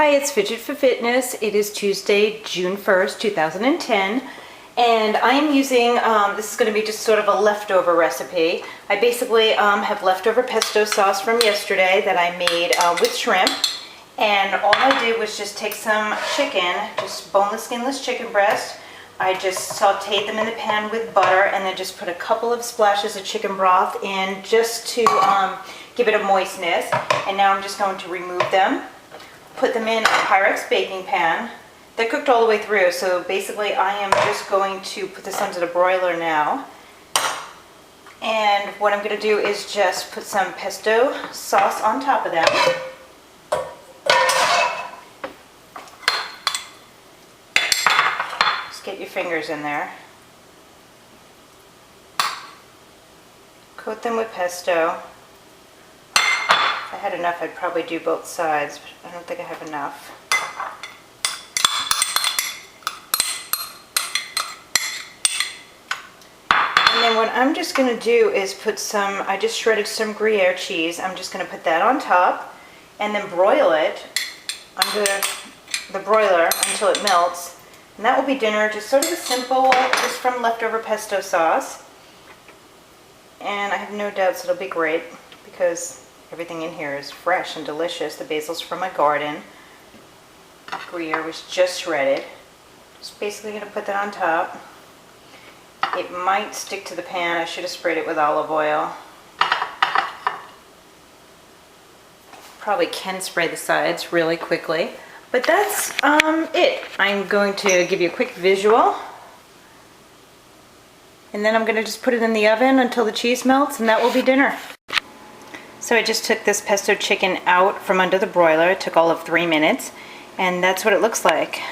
Hi, it's Fidget for Fitness. It is Tuesday, June 1st, 2010, and I am using, this is going to be just sort of a leftover recipe. I basically have leftover pesto sauce from yesterday that I made with shrimp, and all I did was just take some chicken, just boneless, skinless chicken breast. I just sauteed them in the pan with butter and then just put a couple of splashes of chicken broth in just to give it a moistness. And now I'm just going to remove them, put them in a Pyrex baking pan. They're cooked all the way through, so basically I am just going to put this onto the broiler now. And what I'm going to do is just put some pesto sauce on top of them. Just get your fingers in there. Coat them with pesto. If I had enough, I'd probably do both sides, but I don't think I have enough. And then what I'm just going to do is put some, I just shredded some Gruyère cheese. I'm just going to put that on top and then broil it under the broiler until it melts. And that will be dinner, just sort of a simple, just from leftover pesto sauce. And I have no doubts it'll be great because everything in here is fresh and delicious. The basil's from my garden. Gruyere was just shredded. Just basically going to put that on top. It might stick to the pan. I should have sprayed it with olive oil. Probably can spray the sides really quickly. But that's it. I'm going to give you a quick visual. And then I'm going to just put it in the oven until the cheese melts, and that will be dinner. So I just took this pesto chicken out from under the broiler. It took all of 3 minutes, and that's what it looks like.